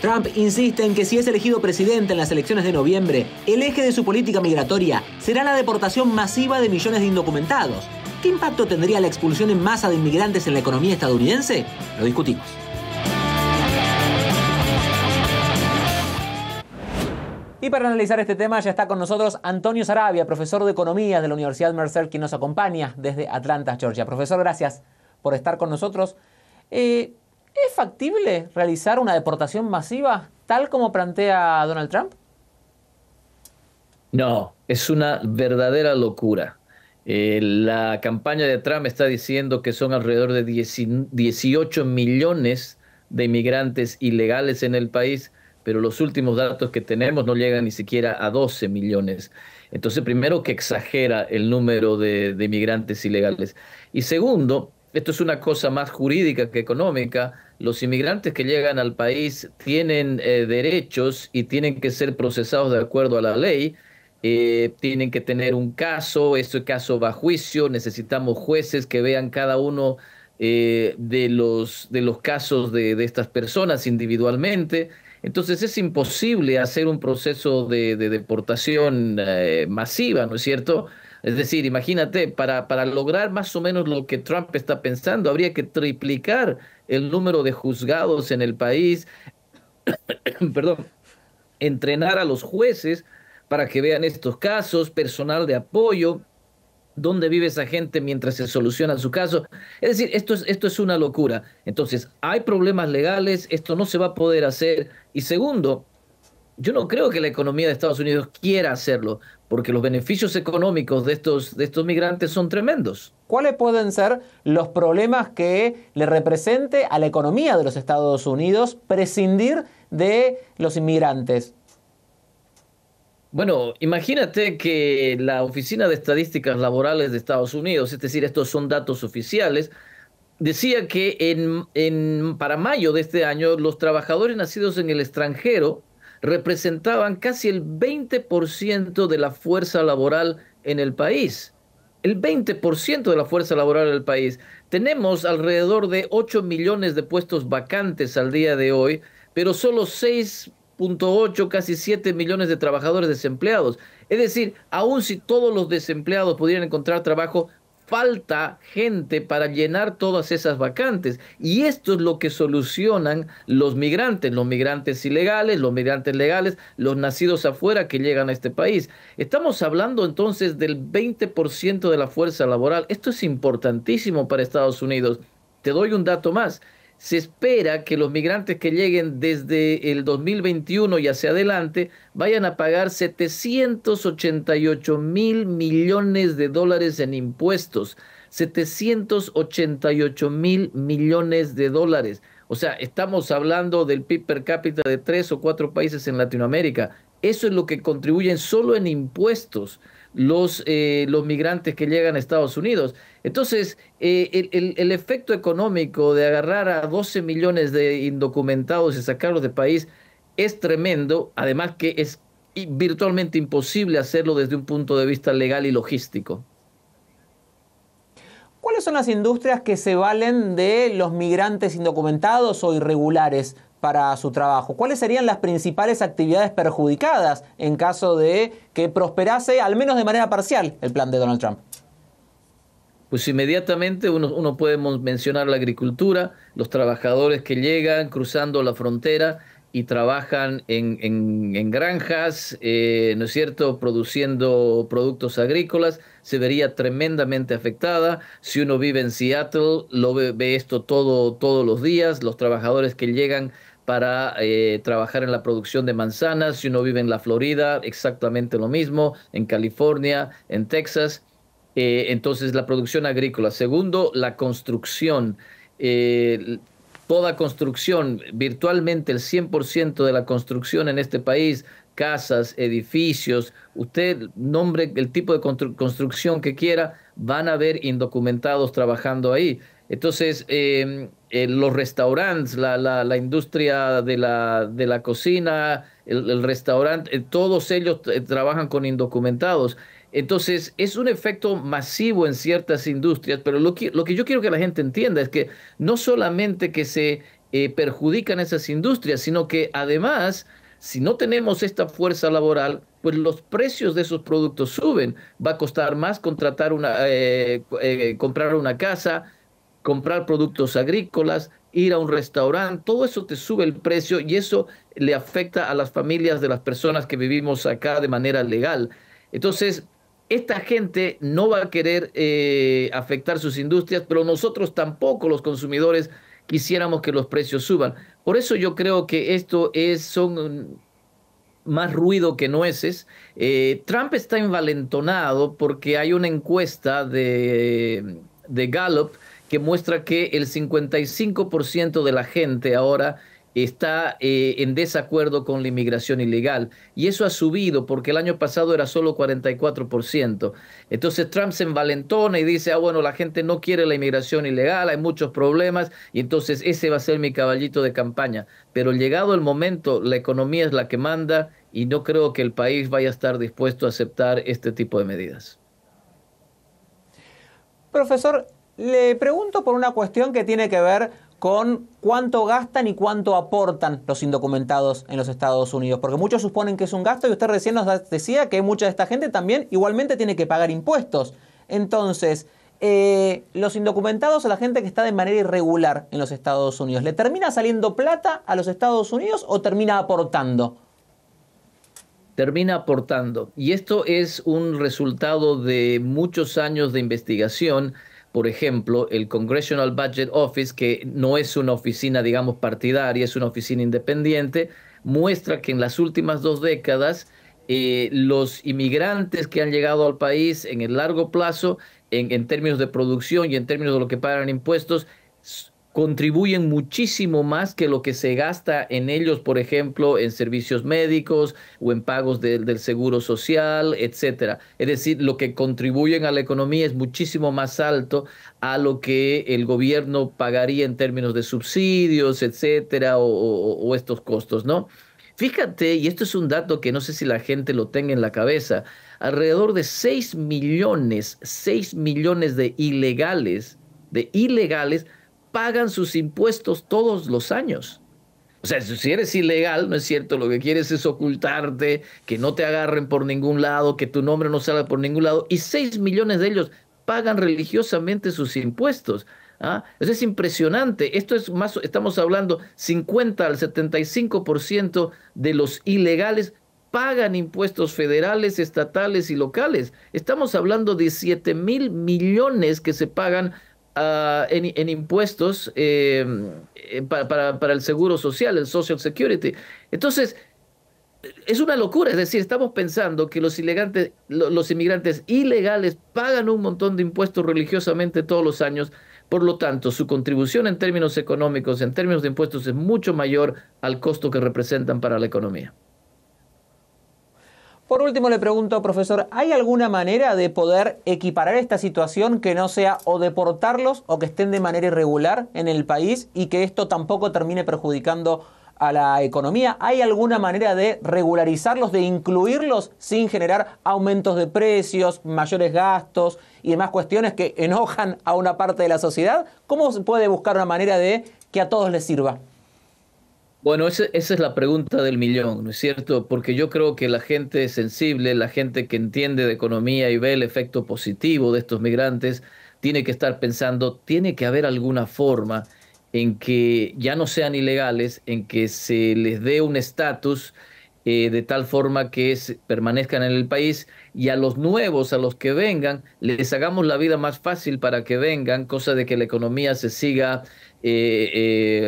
Trump insiste en que si es elegido presidente en las elecciones de noviembre, el eje de su política migratoria será la deportación masiva de millones de indocumentados. ¿Qué impacto tendría la expulsión en masa de inmigrantes en la economía estadounidense? Lo discutimos. Y para analizar este tema ya está con nosotros Antonio Saravia, profesor de Economía de la Universidad Mercer, quien nos acompaña desde Atlanta, Georgia. Profesor, gracias por estar con nosotros. ¿Es factible realizar una deportación masiva tal como plantea Donald Trump? No, es una verdadera locura. La campaña de Trump está diciendo que son alrededor de 18 millones de inmigrantes ilegales en el país, pero los últimos datos que tenemos no llegan ni siquiera a 12 millones. Entonces, primero que exagera el número de inmigrantes ilegales. Y segundo, esto es una cosa más jurídica que económica. Los inmigrantes que llegan al país tienen derechos y tienen que ser procesados de acuerdo a la ley. Tienen que tener un caso, este caso va a juicio, necesitamos jueces que vean cada uno de los casos de estas personas individualmente. Entonces es imposible hacer un proceso de deportación masiva, ¿no es cierto? Es decir, imagínate, para lograr más o menos lo que Trump está pensando, habría que triplicar el número de juzgados en el país, perdón, entrenar a los jueces para que vean estos casos, personal de apoyo, dónde vive esa gente mientras se soluciona su caso. Es decir, esto es una locura. Entonces, hay problemas legales, esto no se va a poder hacer. Y segundo, yo no creo que la economía de Estados Unidos quiera hacerlo, porque los beneficios económicos de estos migrantes son tremendos. ¿Cuáles pueden ser los problemas que le represente a la economía de los Estados Unidos prescindir de los inmigrantes? Bueno, imagínate que la Oficina de Estadísticas Laborales de Estados Unidos, es decir, estos son datos oficiales, decía que para mayo de este año los trabajadores nacidos en el extranjero representaban casi el 20% de la fuerza laboral en el país. El 20% de la fuerza laboral del país. Tenemos alrededor de 8 millones de puestos vacantes al día de hoy, pero solo 6,8, casi 7 millones de trabajadores desempleados. Es decir, aun si todos los desempleados pudieran encontrar trabajo, falta gente para llenar todas esas vacantes. Y esto es lo que solucionan los migrantes ilegales, los migrantes legales, los nacidos afuera que llegan a este país. Estamos hablando entonces del 20% de la fuerza laboral. Esto es importantísimo para Estados Unidos. Te doy un dato más. Se espera que los migrantes que lleguen desde el 2021 y hacia adelante vayan a pagar 788 mil millones de dólares en impuestos. 788 mil millones de dólares. O sea, estamos hablando del PIB per cápita de 3 o 4 países en Latinoamérica. Eso es lo que contribuyen solo en impuestos los migrantes que llegan a Estados Unidos. Entonces, el efecto económico de agarrar a 12 millones de indocumentados y sacarlos del país es tremendo, además que es virtualmente imposible hacerlo desde un punto de vista legal y logístico. ¿Cuáles son las industrias que se valen de los migrantes indocumentados o irregulares para su trabajo? ¿Cuáles serían las principales actividades perjudicadas en caso de que prosperase, al menos de manera parcial, el plan de Donald Trump? Pues inmediatamente uno puede mencionar la agricultura, los trabajadores que llegan cruzando la frontera y trabajan en granjas, ¿no es cierto?, produciendo productos agrícolas, se vería tremendamente afectada. Si uno vive en Seattle, ve esto todos los días, los trabajadores que llegan para trabajar en la producción de manzanas. Si uno vive en la Florida, exactamente lo mismo, en California, en Texas. Entonces, la producción agrícola. Segundo, la construcción. Toda construcción, virtualmente el 100% de la construcción en este país, casas, edificios, usted nombre el tipo de construcción que quiera, van a haber indocumentados trabajando ahí. Entonces, los restaurantes, la industria de la cocina, el restaurante, todos ellos trabajan con indocumentados. Entonces, es un efecto masivo en ciertas industrias, pero lo que yo quiero que la gente entienda es que no solamente que se perjudican esas industrias, sino que además, si no tenemos esta fuerza laboral, pues los precios de esos productos suben. Va a costar más comprar una casa, comprar productos agrícolas, ir a un restaurante, todo eso te sube el precio y eso le afecta a las familias de las personas que vivimos acá de manera legal. Entonces, esta gente no va a querer afectar sus industrias, pero nosotros tampoco, los consumidores, quisiéramos que los precios suban. Por eso yo creo que son más ruido que nueces. Trump está envalentonado porque hay una encuesta de Gallup que muestra que el 55% de la gente ahora está en desacuerdo con la inmigración ilegal. Y eso ha subido porque el año pasado era solo 44%. Entonces Trump se envalentona y dice, bueno, la gente no quiere la inmigración ilegal, hay muchos problemas, y entonces ese va a ser mi caballito de campaña. Pero llegado el momento, la economía es la que manda y no creo que el país vaya a estar dispuesto a aceptar este tipo de medidas. Profesor, le pregunto por una cuestión que tiene que ver con cuánto gastan y cuánto aportan los indocumentados en los Estados Unidos, porque muchos suponen que es un gasto y usted recién nos decía que mucha de esta gente también igualmente tiene que pagar impuestos. Entonces, los indocumentados a la gente que está de manera irregular en los Estados Unidos, ¿le termina saliendo plata a los Estados Unidos o termina aportando? Termina aportando. Y esto es un resultado de muchos años de investigación. Por ejemplo, el Congressional Budget Office, que no es una oficina, digamos, partidaria, es una oficina independiente, muestra que en las últimas 2 décadas los inmigrantes que han llegado al país en el largo plazo, en términos de producción y en términos de lo que pagan impuestos, contribuyen muchísimo más que lo que se gasta en ellos, por ejemplo, en servicios médicos o en pagos del seguro social, etcétera. Es decir, lo que contribuyen a la economía es muchísimo más alto a lo que el gobierno pagaría en términos de subsidios, etcétera, o estos costos, ¿no? Fíjate, y esto es un dato que no sé si la gente lo tenga en la cabeza, alrededor de 6 millones de ilegales pagan sus impuestos todos los años. O sea, si eres ilegal, ¿no es cierto? Lo que quieres es ocultarte, que no te agarren por ningún lado, que tu nombre no salga por ningún lado. Y 6 millones de ellos pagan religiosamente sus impuestos. ¿Ah? Eso es impresionante. Esto es más, estamos hablando 50 al 75% de los ilegales pagan impuestos federales, estatales y locales. Estamos hablando de 7.000 millones que se pagan en impuestos para el seguro social, el Social Security. Entonces, es una locura, es decir, estamos pensando que los inmigrantes ilegales pagan un montón de impuestos religiosamente todos los años, por lo tanto, su contribución en términos económicos, en términos de impuestos, es mucho mayor al costo que representan para la economía. Por último le pregunto, profesor, ¿hay alguna manera de poder equiparar esta situación que no sea o deportarlos o que estén de manera irregular en el país y que esto tampoco termine perjudicando a la economía? ¿Hay alguna manera de regularizarlos, de incluirlos sin generar aumentos de precios, mayores gastos y demás cuestiones que enojan a una parte de la sociedad? ¿Cómo se puede buscar una manera de que a todos les sirva? Bueno, esa es la pregunta del millón, ¿no es cierto? Porque yo creo que la gente sensible, la gente que entiende de economía y ve el efecto positivo de estos migrantes, tiene que estar pensando, tiene que haber alguna forma en que ya no sean ilegales, en que se les dé un estatus de tal forma que permanezcan en el país y a los nuevos, a los que vengan, les hagamos la vida más fácil para que vengan, cosa de que la economía se siga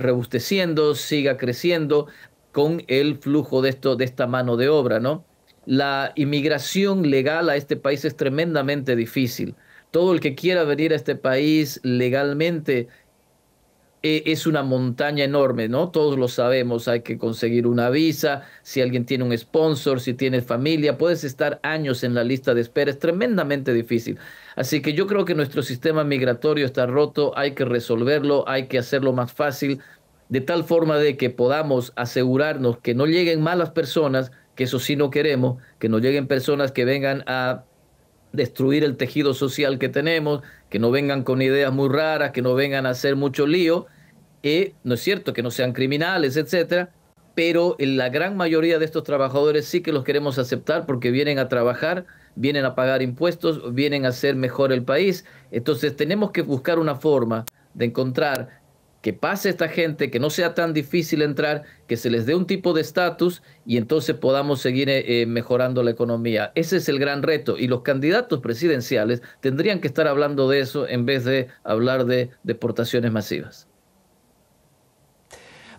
robusteciendo, siga creciendo con el flujo de esta mano de obra, ¿no? La inmigración legal a este país es tremendamente difícil. Todo el que quiera venir a este país legalmente es una montaña enorme, ¿no? Todos lo sabemos, hay que conseguir una visa, si alguien tiene un sponsor, si tienes familia, puedes estar años en la lista de espera, es tremendamente difícil. Así que yo creo que nuestro sistema migratorio está roto, hay que resolverlo, hay que hacerlo más fácil, de tal forma de que podamos asegurarnos que no lleguen malas personas, que eso sí no queremos, que no lleguen personas que vengan a destruir el tejido social que tenemos, que no vengan con ideas muy raras, que no vengan a hacer mucho lío, no es cierto que no sean criminales, etcétera, pero la gran mayoría de estos trabajadores sí que los queremos aceptar porque vienen a trabajar, vienen a pagar impuestos, vienen a hacer mejor el país. Entonces tenemos que buscar una forma de encontrar que pase esta gente, que no sea tan difícil entrar, que se les dé un tipo de estatus y entonces podamos seguir mejorando la economía. Ese es el gran reto y los candidatos presidenciales tendrían que estar hablando de eso en vez de hablar de deportaciones masivas.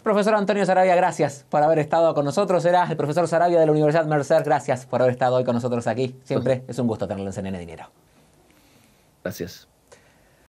Profesor Antonio Saravia, gracias por haber estado con nosotros. Era el profesor Saravia de la Universidad Mercer. Gracias por haber estado hoy con nosotros aquí. Siempre es un gusto tenerlo en CNN Dinero. Gracias.